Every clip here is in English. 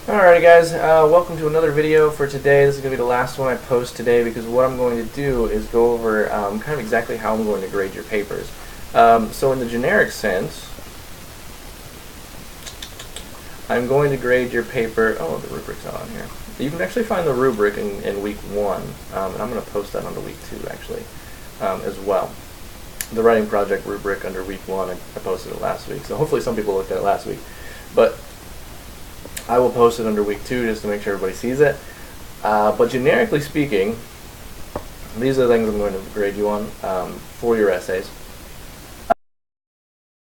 Alrighty guys, welcome to another video for today. This is going to be the last one I post today because what I'm going to do is go over kind of exactly how I'm going to grade your papers. So in the generic sense, I'm going to grade your paper. Oh, the rubric's not on here. You can actually find the rubric in week 1, and I'm going to post that onto week 2 actually as well. The writing project rubric under week 1, I posted it last week, so hopefully some people looked at it last week. But I will post it under week 2 just to make sure everybody sees it. But generically speaking, these are the things I'm going to grade you on for your essays.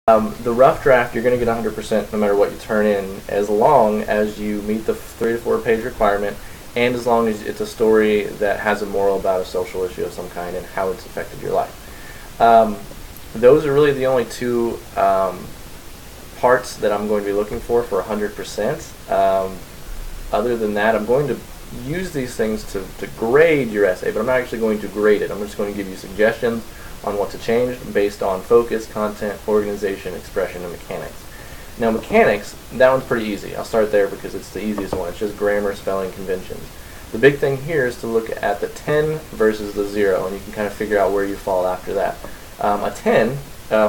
The rough draft, you're going to get 100% no matter what you turn in, as long as you meet the 3 to 4 page requirement, and as long as it's a story that has a moral about a social issue of some kind and how it's affected your life. Those are really the only two parts that I'm going to be looking for 100%. Other than that, I'm going to use these things to grade your essay, but I'm not actually going to grade it. I'm just going to give you suggestions on what to change based on focus, content, organization, expression, and mechanics. Now mechanics, that one's pretty easy. I'll start there because it's the easiest one. It's just grammar, spelling, conventions. The big thing here is to look at the 10 versus the 0, and you can kind of figure out where you fall after that. A 10,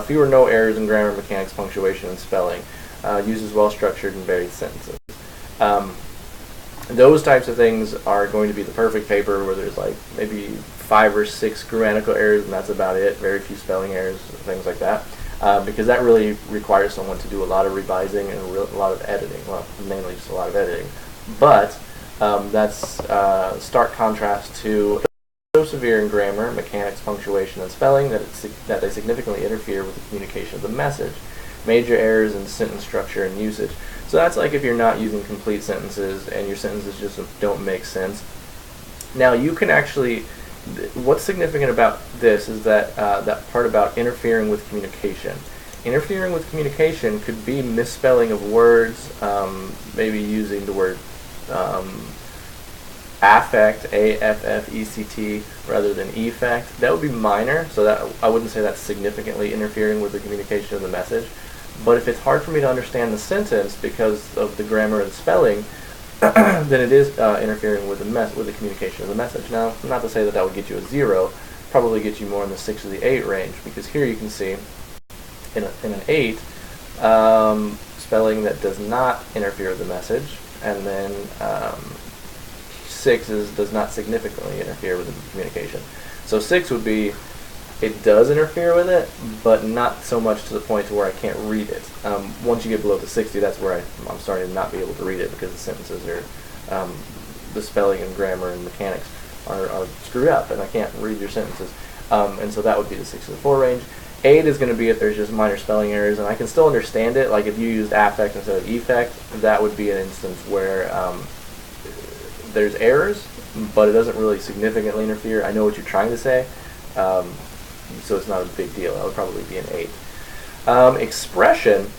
few or no errors in grammar, mechanics, punctuation, and spelling. Uses well-structured and varied sentences. Those types of things are going to be the perfect paper where there's like maybe 5 or 6 grammatical errors and that's about it. Very few spelling errors, things like that. Because that really requires someone to do a lot of revising and a lot of editing. Well, mainly just a lot of editing. But that's stark contrast to so severe in grammar, mechanics, punctuation, and spelling that they significantly interfere with the communication of the message. Major errors in sentence structure and usage. So that's like if you're not using complete sentences and your sentences just don't make sense. Now you can actually, what's significant about this is that that part about interfering with communication. Interfering with communication could be misspelling of words, maybe using the word affect, A-F-F-E-C-T, rather than effect. That would be minor, so that I wouldn't say that's significantly interfering with the communication of the message. But if it's hard for me to understand the sentence because of the grammar and spelling, then it is interfering with the communication of the message. Now, not to say that that would get you a 0, probably get you more in the 6 or the 8 range, because here you can see in an 8, spelling that does not interfere with the message, and then 6 does not significantly interfere with the communication. So 6 would be, it does interfere with it, but not so much to the point to where I can't read it. Once you get below the 60, that's where I'm starting to not be able to read it because the sentences are, the spelling and grammar and mechanics are screwed up and I can't read your sentences. And so that would be the 6 to the 4 range. 8 is going to be if there's just minor spelling errors and I can still understand it. Like if you used affect instead of effect, that would be an instance where there's errors, but it doesn't really significantly interfere. I know what you're trying to say. So it's not a big deal. That would probably be an 8. Expression.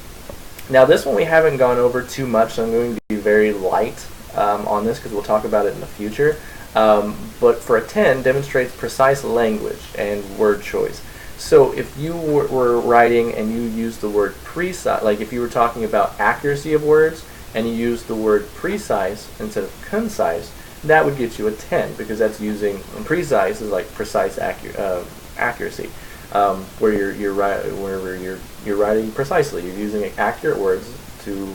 Now this one we haven't gone over too much, so I'm going to be very light on this because we'll talk about it in the future. But for a 10, demonstrates precise language and word choice. So if you were writing and you used the word precise, like if you were talking about accuracy of words and you used the word precise instead of concise, that would get you a 10 because that's using, precise is like precise accuracy, where you're writing precisely. You're using accurate words to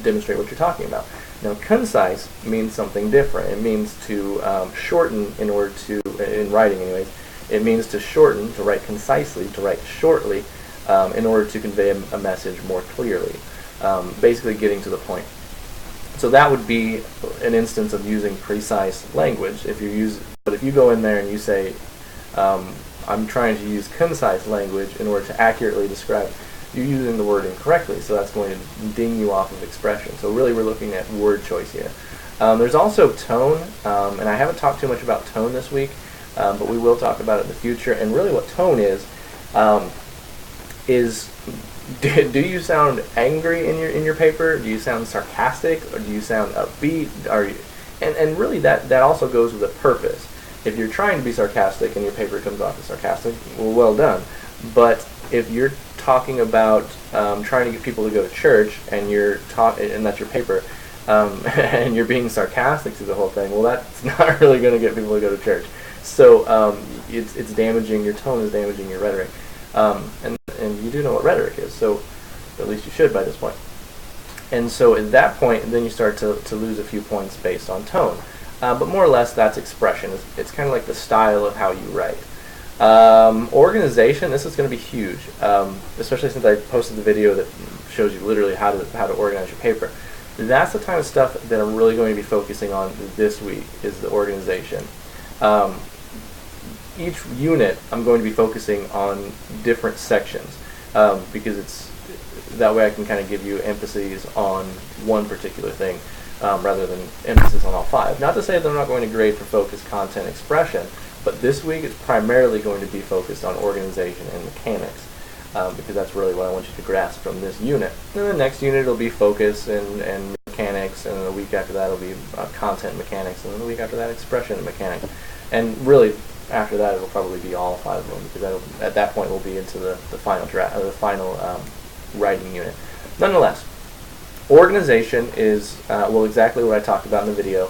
demonstrate what you're talking about. Now, concise means something different. It means to shorten in order to, in writing anyways, it means to shorten, to write concisely, to write shortly, in order to convey a message more clearly, basically getting to the point. So that would be an instance of using precise language. But if you go in there and you say, I'm trying to use concise language in order to accurately describe, you're using the word incorrectly, so that's going to ding you off of expression. So really we're looking at word choice here. There's also tone, and I haven't talked too much about tone this week, but we will talk about it in the future. And really what tone is do you sound angry in your paper? Do you sound sarcastic, or do you sound upbeat? And really that also goes with a purpose. If you're trying to be sarcastic and your paper comes off as sarcastic, well done. But if you're talking about trying to get people to go to church and and that's your paper, and you're being sarcastic through the whole thing, well, that's not really going to get people to go to church. So it's damaging, your tone is damaging your rhetoric. And you do know what rhetoric is, so at least you should by this point. And so at that point, then you start to lose a few points based on tone. But more or less, that's expression. It's kind of like the style of how you write. Organization, this is going to be huge, especially since I posted the video that shows you literally how to organize your paper. That's the kind of stuff that I'm really going to be focusing on this week, is the organization. Each unit, I'm going to be focusing on different sections, because that way I can kind of give you emphases on one particular thing, rather than emphasis on all 5. Not to say that I'm not going to grade for focus, content, expression, but this week it's primarily going to be focused on organization and mechanics, because that's really what I want you to grasp from this unit. And then the next unit will be focus and mechanics, and the week after that will be content and mechanics, and then the week after that expression and mechanics. And really, after that, it'll probably be all 5 of them, because at that point we'll be into the final draft, the final writing unit. Nonetheless, organization is exactly what I talked about in the video.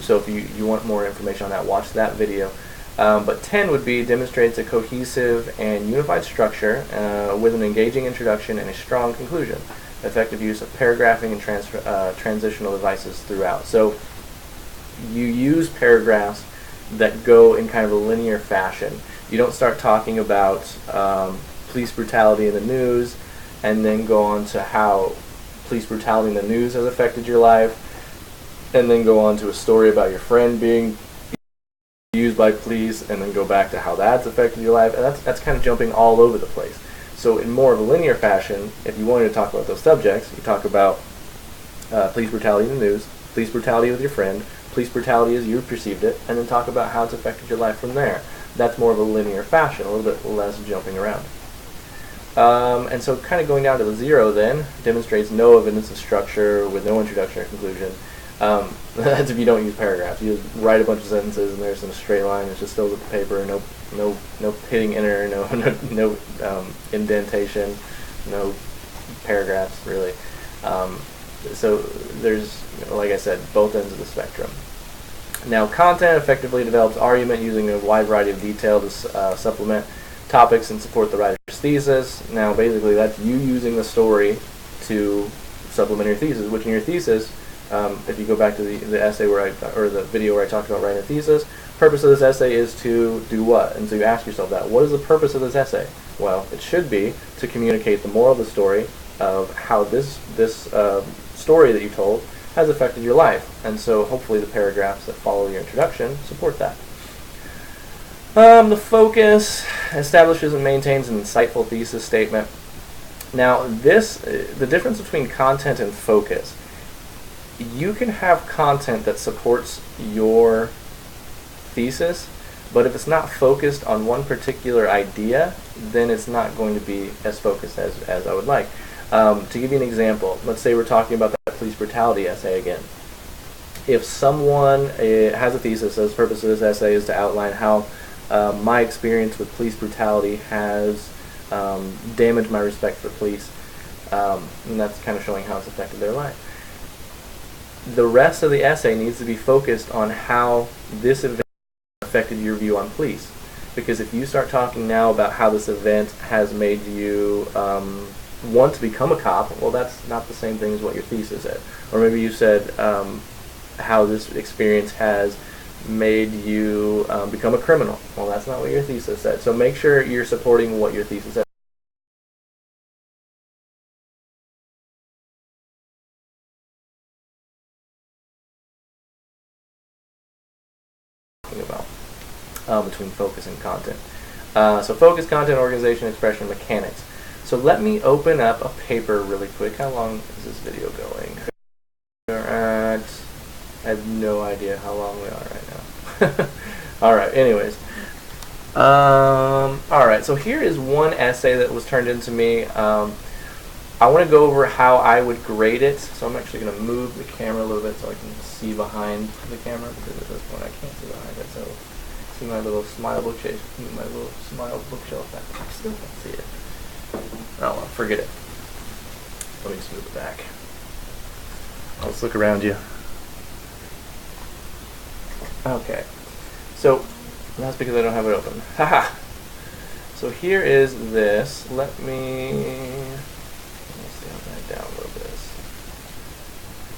So if you want more information on that, watch that video. But 10 would be demonstrates a cohesive and unified structure with an engaging introduction and a strong conclusion. Effective use of paragraphing and transitional devices throughout. So you use paragraphs that go in kind of a linear fashion. You don't start talking about police brutality in the news and then go on to how police brutality in the news has affected your life, and then go on to a story about your friend being used by police, and then go back to how that's affected your life. And that's kind of jumping all over the place. So in more of a linear fashion, if you wanted to talk about those subjects, you talk about police brutality in the news, police brutality with your friend, police brutality as you perceived it, and then talk about how it's affected your life from there. That's more of a linear fashion, a little bit less jumping around. And so kind of going down to the 0 then, demonstrates no evidence of structure with no introduction or conclusion. That's if you don't use paragraphs. You just write a bunch of sentences and there's some straight line, it's just filled with the paper, no hitting enter, no indentation, no paragraphs really. So there's, like I said, both ends of the spectrum. Now, content effectively develops argument using a wide variety of detail to supplement topics and support the writer's thesis. Now, basically, that's you using the story to supplement your thesis, which in your thesis, if you go back to the essay or the video where I talked about writing a thesis, purpose of this essay is to do what? And so you ask yourself that. What is the purpose of this essay? Well, it should be to communicate the moral of the story of how this story that you told has affected your life. And so hopefully the paragraphs that follow your introduction support that. The focus establishes and maintains an insightful thesis statement. Now, the difference between content and focus, you can have content that supports your thesis, but if it's not focused on one particular idea, then it's not going to be as focused as I would like. To give you an example, let's say we're talking about that police brutality essay again. If someone has a thesis, the purpose of this essay is to outline how my experience with police brutality has damaged my respect for police, and that's kind of showing how it's affected their life. The rest of the essay needs to be focused on how this event affected your view on police. Because if you start talking now about how this event has made you want to become a cop, well, that's not the same thing as what your thesis said. Or maybe you said how this experience has made you become a criminal. Well, that's not what your thesis said. So make sure you're supporting what your thesis said. About between focus and content. So focus, content, organization, expression, mechanics. So let me open up a paper really quick. How long is this video going? I have no idea how long we are right now. Alright, anyways. Alright, so here is one essay that was turned into me. I want to go over how I would grade it. So I'm actually going to move the camera a little bit so I can see behind the camera, because at this point I can't see behind it. So see my little smile bookshelf, I still can't see it. Oh well, forget it. Let me just move it back. Let's look around you. Okay, so that's because I don't have it open. Haha. So here is this. Let's see how can I download this.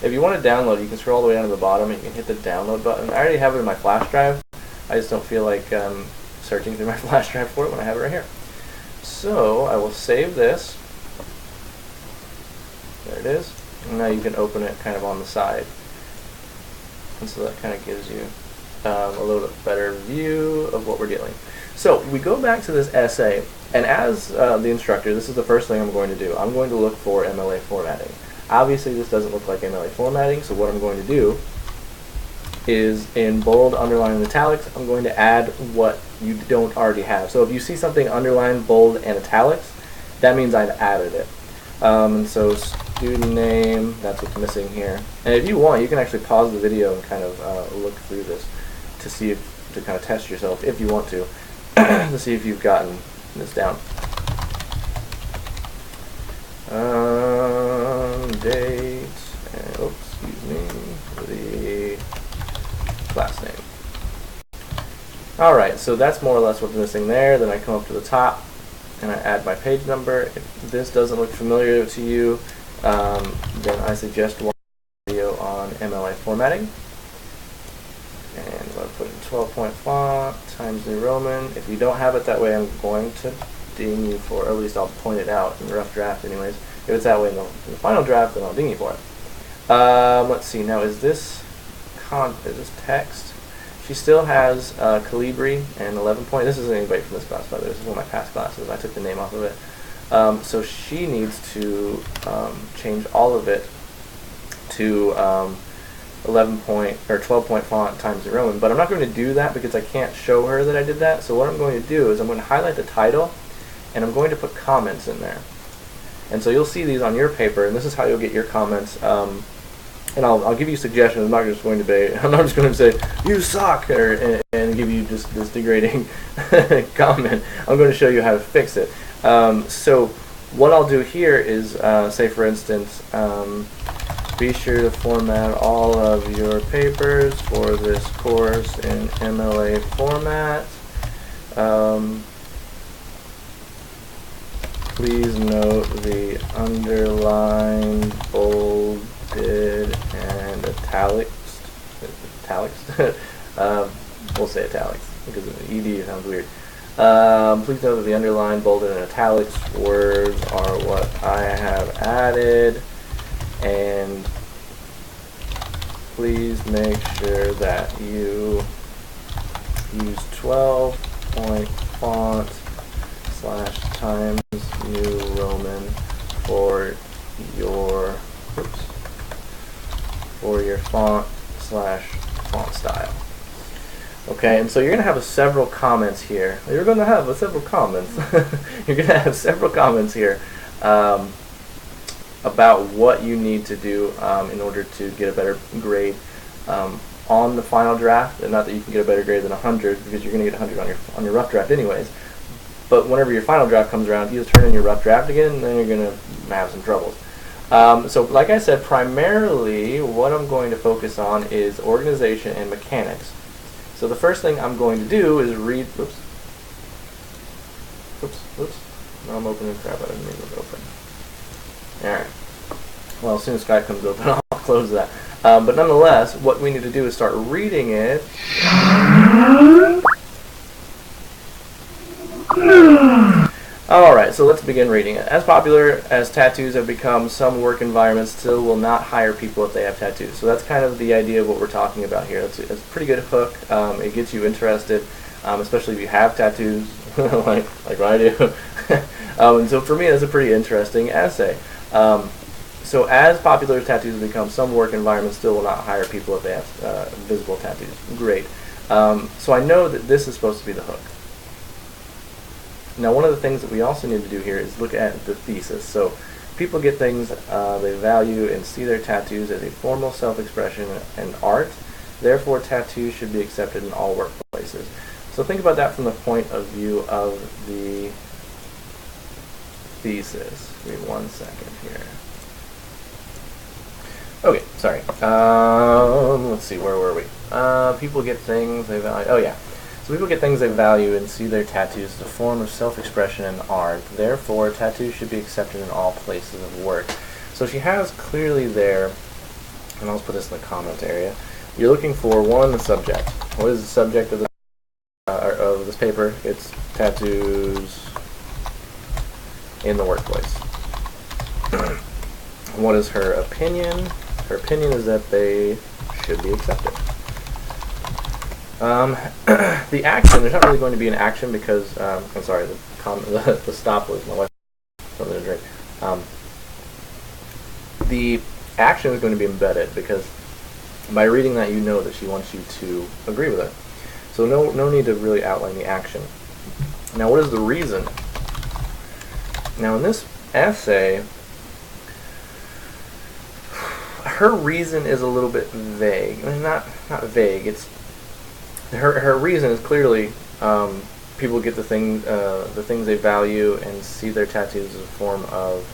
If you want to download, you can scroll all the way down to the bottom and you can hit the download button. I already have it in my flash drive. I just don't feel like searching through my flash drive for it when I have it right here. So I will save this. There it is. And now you can open it kind of on the side. And so that kind of gives you a little bit better view of what we're dealing. So we go back to this essay, and as the instructor, this is the first thing I'm going to do. I'm going to look for MLA formatting. Obviously this doesn't look like MLA formatting, so what I'm going to do is in bold, underline, and italics, I'm going to add what you don't already have. So if you see something underlined, bold, and italics, that means I've added it. And so student name, that's what's missing here. And if you want, you can actually pause the video and kind of look through this to see if, to kind of test yourself if you want to see if you've gotten this down. Date, and, oops, excuse me, the class name. Alright, so that's more or less what's missing there. Then I come up to the top and I add my page number. If this doesn't look familiar to you, then I suggest watching a video on MLA formatting. And I'm going to put in 12-point font, Times New Roman. If you don't have it that way, I'm going to ding you for, or at least I'll point it out in the rough draft anyways. If it's that way in the final draft, then I'll ding you for it. Let's see, now is this text? She still has Calibri and 11-point. This isn't anybody from this class, by the way. This is one of my past classes. I took the name off of it. So she needs to change all of it to 11-point or 12-point font Times New Roman. But I'm not going to do that because I can't show her that I did that. So what I'm going to do is I'm going to highlight the title and I'm going to put comments in there. And so you'll see these on your paper, and this is how you'll get your comments. And I'll give you suggestions. I'm not just going to say you suck and give you just this degrading comment. I'm going to show you how to fix it. So what I'll do here is say for instance, be sure to format all of your papers for this course in MLA format. Please note the underlined, bolded, and italics. We'll say italics because ED sounds weird. Please note that the underlined, bolded, and italics words are what I have added, and please make sure that you use 12-point font / Times New Roman for your font / font style. Okay, and so you're going to have several comments here. You're going to have several comments. You're going to have several comments here about what you need to do in order to get a better grade on the final draft. And not that you can get a better grade than 100 because you're going to get 100 on your rough draft anyways. But whenever your final draft comes around, you just turn in your rough draft again, and then you're going to have some troubles. So like I said, primarily what I'm going to focus on is organization and mechanics. So the first thing I'm going to do is read, now I'm opening crap, I didn't mean it open. Alright, well as soon as Skype comes open, I'll close that. But nonetheless, what we need to do is start reading it. Alright, so let's begin reading it. As popular as tattoos have become, some work environments still will not hire people if they have tattoos. So that's kind of the idea of what we're talking about here. It's a pretty good hook. It gets you interested, especially if you have tattoos, like I do. And so for me, that's a pretty interesting essay. So as popular as tattoos have become, some work environments still will not hire people if they have visible tattoos. Great. So I know that this is supposed to be the hook. Now, one of the things that we also need to do here is look at the thesis. So people get things they value and see their tattoos as a formal self-expression and art. Therefore, tattoos should be accepted in all workplaces. So think about that from the point of view of the thesis. Give me 1 second here. Okay, sorry. Let's see, where were we? People get things they value. Oh, yeah. So people get things they value and see their tattoos as a form of self-expression and art. Therefore, tattoos should be accepted in all places of work. So she has clearly there, and I'll put this in the comment area, you're looking for, one, the subject. What is the subject of this paper? It's tattoos in the workplace. What is her opinion? Her opinion is that they should be accepted. The action, there's not really going to be an action because, I'm sorry, the stop was my wife something to drink. The action is going to be embedded because by reading that you know that she wants you to agree with it. So no need to really outline the action. Now what is the reason? Now in this essay, her reason is a little bit vague. I mean, not vague. It's her reason is clearly people get the things they value and see their tattoos as a form of.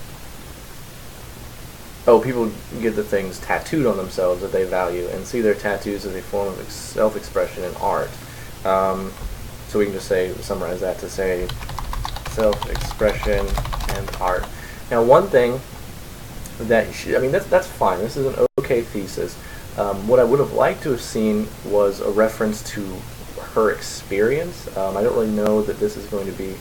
Oh, people get the things tattooed on themselves that they value and see their tattoos as a form of self-expression and art. So we can just summarize that to say self-expression and art. Now, one thing that that's fine. This is an okay thesis. What I would have liked to have seen was a reference to her experience. I don't really know that this is going to be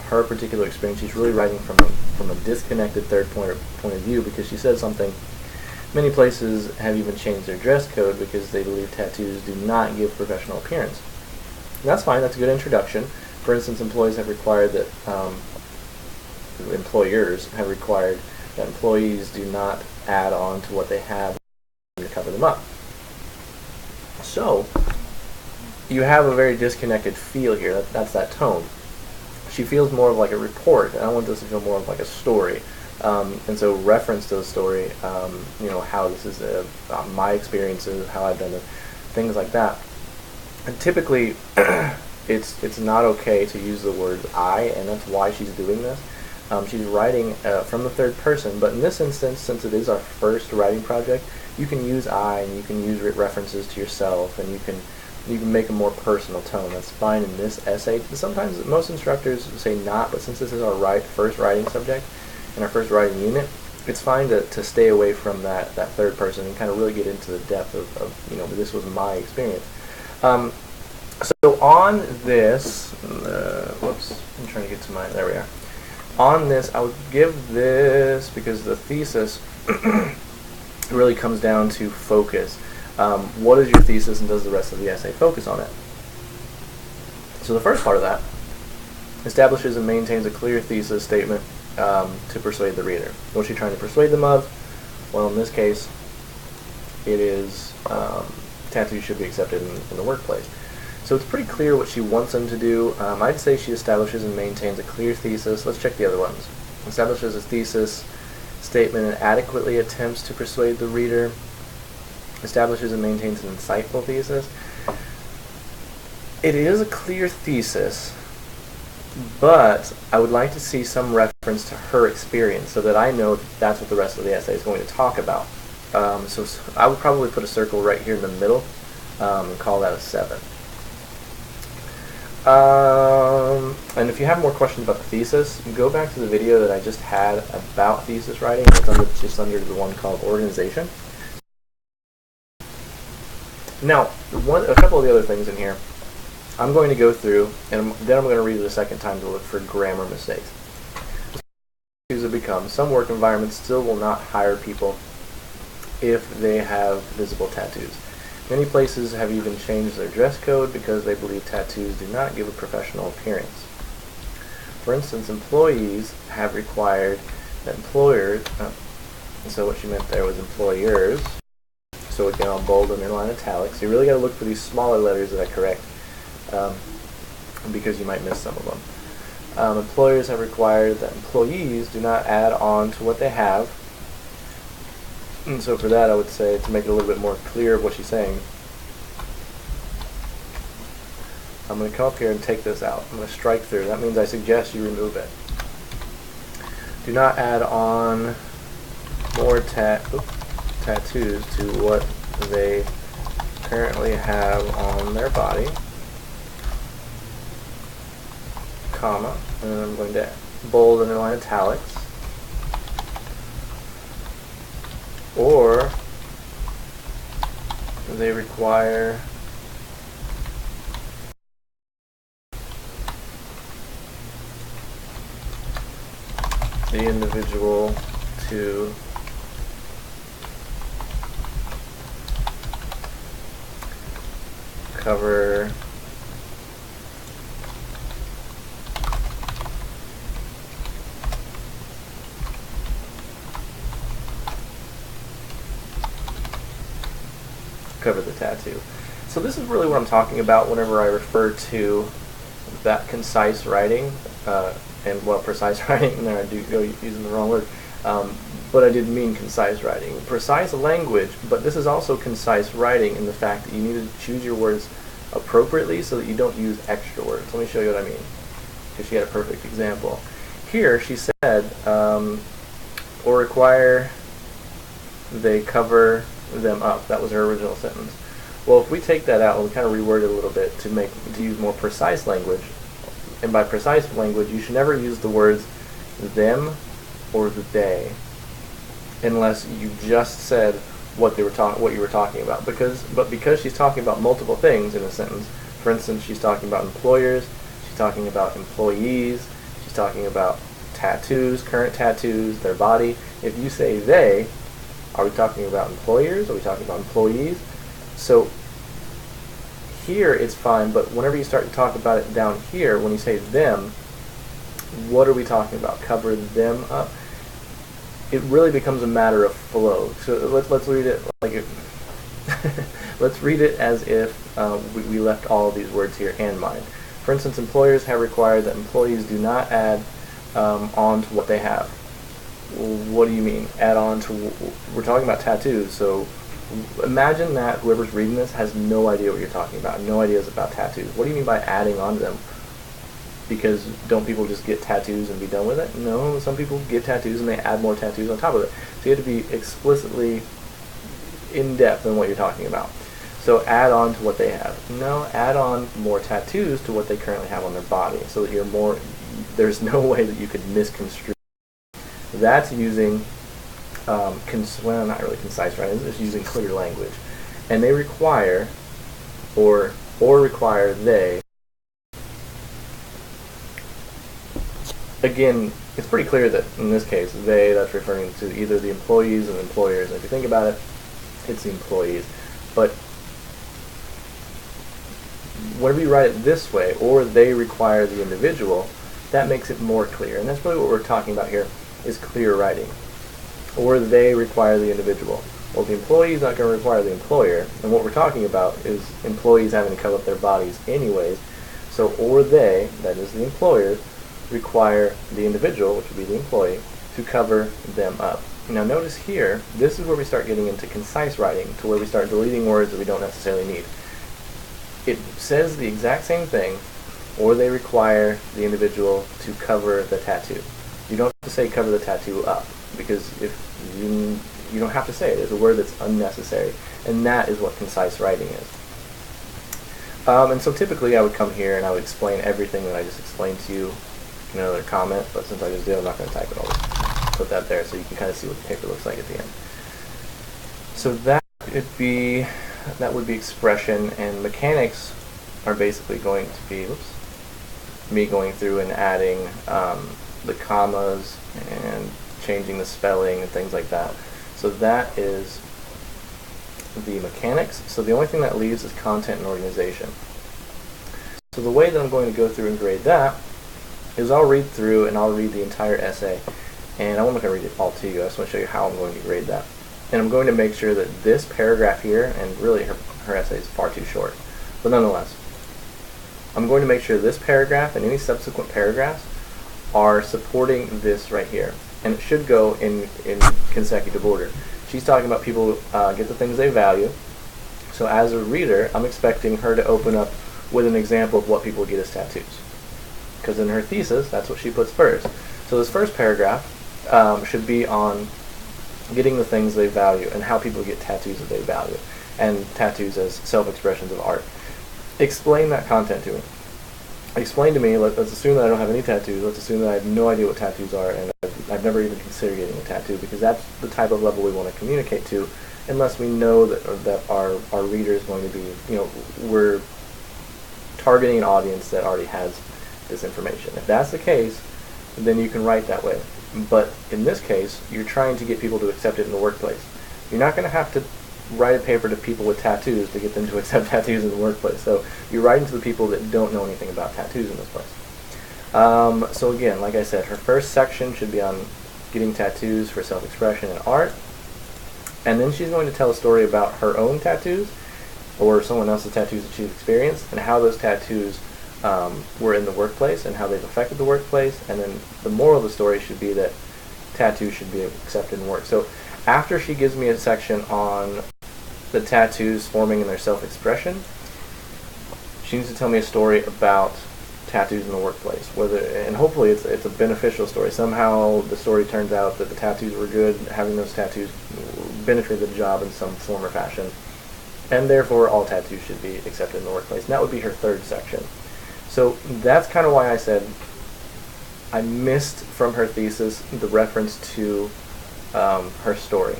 her particular experience. She's really writing from a disconnected third point of view because she said something. Many places have even changed their dress code because they believe tattoos do not give professional appearance. And that's fine. That's a good introduction. For instance, employers have required that employees do not add on to what they have to cover them up. So you have a very disconnected feel here. That's that tone. She feels more of like a report, and I want this to feel more of like a story. And so reference to the story, how this is my experiences, how I've done it, things like that. And typically, it's not okay to use the word I, and that's why she's doing this. She's writing from the third person, but in this instance, since it is our first writing project, you can use I, and you can use references to yourself, and you can make a more personal tone. That's fine in this essay. Sometimes most instructors say not, but since this is our first writing subject and our first writing unit, it's fine to stay away from that third person and kind of really get into the depth of this was my experience. So on this, whoops, I'm trying to get to there we are. On this, I would give this, because the thesis really comes down to focus. What is your thesis, and does the rest of the essay focus on it? So the first part of that establishes and maintains a clear thesis statement to persuade the reader. What's she trying to persuade them of? Well, in this case, it is tattoos should be accepted in the workplace. So it's pretty clear what she wants them to do. I'd say she establishes and maintains a clear thesis. Let's check the other ones. Establishes a thesis statement and adequately attempts to persuade the reader. Establishes and maintains an insightful thesis. It is a clear thesis, but I would like to see some reference to her experience so that I know that's what the rest of the essay is going to talk about. So I would probably put a circle right here in the middle and call that a 7. And if you have more questions about the thesis, go back to the video that I just had about thesis writing. It's just under the one called organization. Now, a couple of the other things in here, I'm going to go through, and then I'm going to read it a second time to look for grammar mistakes. Have become, some work environments still will not hire people if they have visible tattoos. Many places have even changed their dress code because they believe tattoos do not give a professional appearance. For instance, employees have required that employers, so what she meant there was employers, so again I'll bold, underline, italics. You really got to look for these smaller letters that I correct because you might miss some of them. Employers have required that employees do not add on to what they have. And so for that I would say, to make it a little bit more clear of what she's saying, I'm going to come up here and take this out. I'm going to strike through. That means I suggest you remove it. Do not add on more tattoos to what they currently have on their body, comma, and then I'm going to bold, underline, italics, or they require the individual to cover the tattoo. So this is really what I'm talking about whenever I refer to that concise writing, and well, precise writing, and there I do go using the wrong word, but I did mean concise writing. Precise language, but this is also concise writing in the fact that you need to choose your words appropriately so that you don't use extra words. Let me show you what I mean, because she had a perfect example. Here she said, or require they cover them up. That was her original sentence. Well, if we take that out and we kind of reword it a little bit to use more precise language, and by precise language you should never use the words them or the they unless you just said what you were talking about. Because she's talking about multiple things in a sentence. For instance, she's talking about employers, she's talking about employees, she's talking about tattoos, current tattoos, their body. If you say they, are we talking about employers? Are we talking about employees? So here it's fine, but whenever you start to talk about it down here, when you say them, what are we talking about? Cover them up? It really becomes a matter of flow. So let's read it like it. Let's read it as if we left all of these words here and mind. For instance, employers have required that employees do not add on to what they have. What do you mean? Add on to? We're talking about tattoos, so imagine that whoever's reading this has no idea what you're talking about, no ideas about tattoos. What do you mean by adding on to them? Because don't people just get tattoos and be done with it? No, some people get tattoos and they add more tattoos on top of it. So you have to be explicitly in-depth in what you're talking about. So add on to what they have. No, add on more tattoos to what they currently have on their body, so that you're more. There's no way that you could misconstrue. That's using, well, not really concise writing. It's using clear language, and they require, or require they. Again, it's pretty clear that in this case, they, that's referring to either the employees or the employers. And if you think about it, it's the employees. But whenever you write it this way, or they require the individual, that makes it more clear. And that's really what we're talking about here, is clear writing. Or they require the individual. Well, the employee is not going to require the employer. And what we're talking about is employees having to cover up their bodies anyways. So, or they, that is the employers, require the individual, which would be the employee, to cover them up. Now notice here, this is where we start getting into concise writing, to where we start deleting words that we don't necessarily need. It says the exact same thing, or they require the individual to cover the tattoo. You don't have to say cover the tattoo up, because if you don't have to say it. It's a word that's unnecessary, and that is what concise writing is. And so typically I would come here and I would explain everything that I just explained to you in another comment, but since I just did, I'm not going to type it all. Put that there so you can kind of see what the paper looks like at the end. So that would be expression, and mechanics are basically going to be me going through and adding the commas and changing the spelling and things like that. So that is the mechanics. So the only thing that leaves is content and organization. So the way that I'm going to go through and grade that is I'll read through and I'll read the entire essay, and I'm not going to read it all to you. I just want to show you how I'm going to grade that. And I'm going to make sure that this paragraph here, and really her essay is far too short, but nonetheless, I'm going to make sure this paragraph and any subsequent paragraphs are supporting this right here. And it should go in consecutive order. She's talking about people get the things they value. So as a reader, I'm expecting her to open up with an example of what people get as tattoos. Because in her thesis, that's what she puts first. So this first paragraph should be on getting the things they value and how people get tattoos that they value, and tattoos as self-expressions of art. Explain that content to me. Explain to me, let's assume that I don't have any tattoos, let's assume that I have no idea what tattoos are, and I've never even considered getting a tattoo, because that's the type of level we want to communicate to, unless we know that our reader is going to be, we're targeting an audience that already has this information. If that's the case, then you can write that way. But in this case, you're trying to get people to accept it in the workplace. You're not going to have to write a paper to people with tattoos to get them to accept tattoos in the workplace. So you're writing to the people that don't know anything about tattoos in this place. So again, like I said, her first section should be on getting tattoos for self-expression and art. And then she's going to tell a story about her own tattoos, or someone else's tattoos that she's experienced, and how those tattoos were in the workplace and how they've affected the workplace. And then the moral of the story should be that tattoos should be accepted in work. So after she gives me a section on the tattoos forming in their self-expression, she needs to tell me a story about tattoos in the workplace. And hopefully it's a beneficial story. Somehow the story turns out that the tattoos were good, having those tattoos benefited the job in some form or fashion, and therefore all tattoos should be accepted in the workplace. And that would be her third section. So that's kind of why I said I missed from her thesis the reference to her story.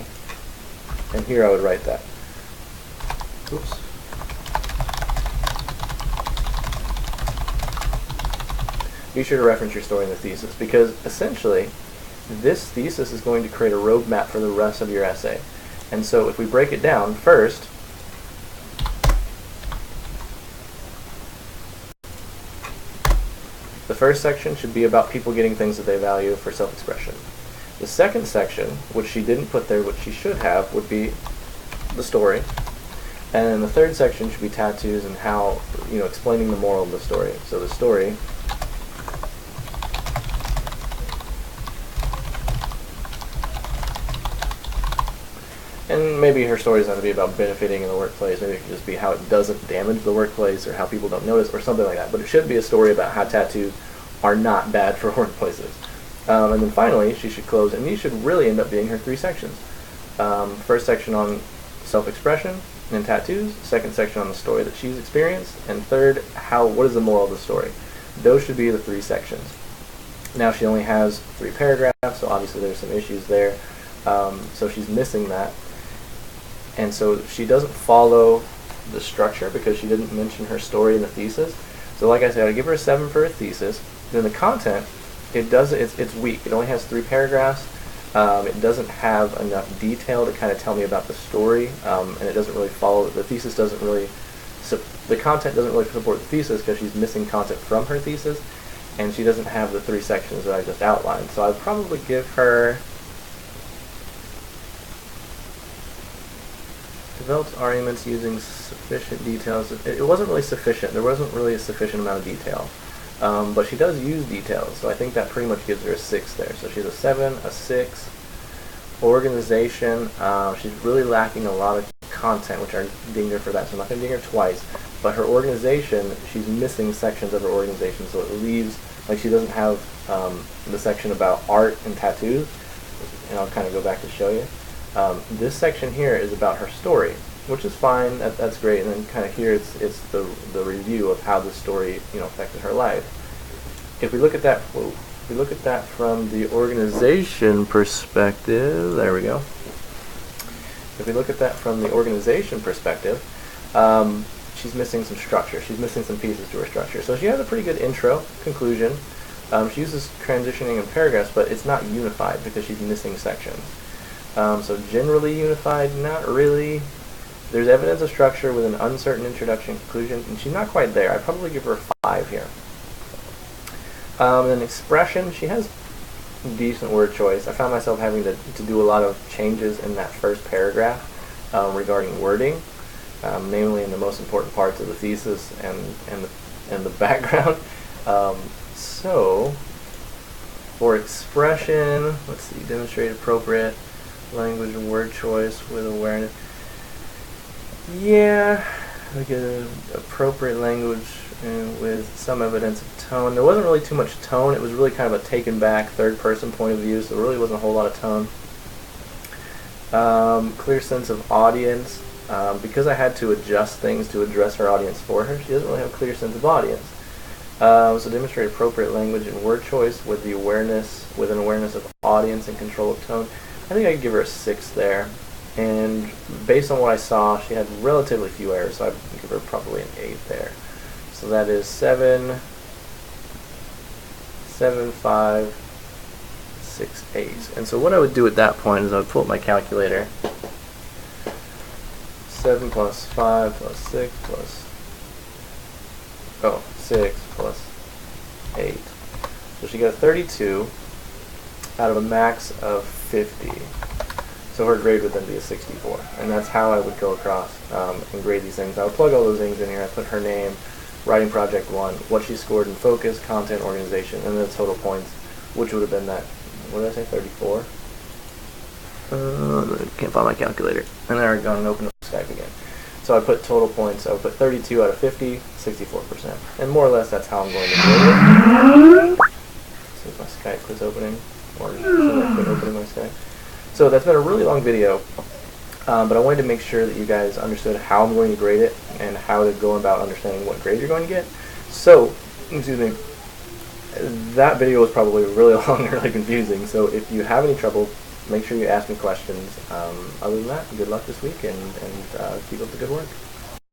And here I would write that. Oops. Be sure to reference your story in the thesis, because essentially this thesis is going to create a roadmap for the rest of your essay. And so if we break it down, first, the first section should be about people getting things that they value for self-expression. The second section, which she didn't put there, which she should have, would be the story. And then the third section should be tattoos and how, explaining the moral of the story. So the story and maybe her story doesn't have to be about benefiting in the workplace. Maybe it could just be how it doesn't damage the workplace, or how people don't notice, or something like that. But it should be a story about how tattoos are not bad for workplaces. And then finally, she should close, and these should really end up being her three sections. First section on self-expression and tattoos, second section on the story that she's experienced, and third, what is the moral of the story. Those should be the three sections. Now she only has 3 paragraphs, so obviously there's some issues there. So she's missing that. And so she doesn't follow the structure because she didn't mention her story in the thesis. So like I said, I give her a 7 for her thesis. Then the content, it's weak. It only has 3 paragraphs. It doesn't have enough detail to kind of tell me about the story, and it doesn't really follow. The thesis doesn't really, the content doesn't really support the thesis because she's missing content from her thesis, and she doesn't have the 3 sections that I just outlined. So I'd probably give her developed arguments using sufficient details. It wasn't really sufficient. There wasn't really a sufficient amount of detail. But she does use details, so I think that pretty much gives her a 6 there. So she's a 7, a 6. Organization, she's really lacking a lot of content, which I dinged her for that, so I'm not going to ding her twice. But her organization, she's missing sections of her organization, so it leaves, like she doesn't have the section about art and tattoos, and I'll kind of go back to show you. This section here is about her story, which is fine. That's great. And then kind of here it's the review of how the story affected her life. If we look at that, from the organization perspective, there we go. If we look at that from the organization perspective, she's missing some structure. She's missing some pieces to her structure. So she has a pretty good intro, conclusion. She uses transitioning in paragraphs, but it's not unified because she's missing sections. So generally unified, not really. There's evidence of structure with an uncertain introduction and conclusion, and she's not quite there. I'd probably give her a 5 here. And expression, she has decent word choice. I found myself having to do a lot of changes in that first paragraph regarding wording, namely in the most important parts of the thesis and the background. So for expression, let's see, demonstrate appropriate language and word choice with awareness. Yeah, like appropriate language with some evidence of tone. There wasn't really too much tone. It was really kind of a taken back third person point of view, so there really wasn't a whole lot of tone. Clear sense of audience. Because I had to adjust things to address her audience for her, she doesn't really have a clear sense of audience. So demonstrate appropriate language and word choice with an awareness of audience and control of tone. I think I could give her a 6 there. And based on what I saw, she had relatively few errors, so I'd give her probably an 8 there. So that is 7, 7, 5, 6, 8. And so what I would do at that point is I would pull up my calculator. 7 plus 5 plus 6 plus 6 plus 8. So she got a 32 out of a max of 50. So her grade would then be a 64. And that's how I would go across and grade these things. I would plug all those things in here. I put her name, writing project 1, what she scored in focus, content, organization, and the total points, which would have been that, what did I say, 34? Can't find my calculator. And then I go and open up Skype again. So I put total points, I would put 32 out of 50, 64%. And more or less that's how I'm going to grade it. See if my Skype quits opening, or should I quit opening my Skype? So that's been a really long video, but I wanted to make sure that you guys understood how I'm going to grade it and how to go about understanding what grade you're going to get. So, excuse me, that video was probably really long and really confusing, so if you have any trouble, make sure you ask me questions. Other than that, good luck this week and keep up the good work.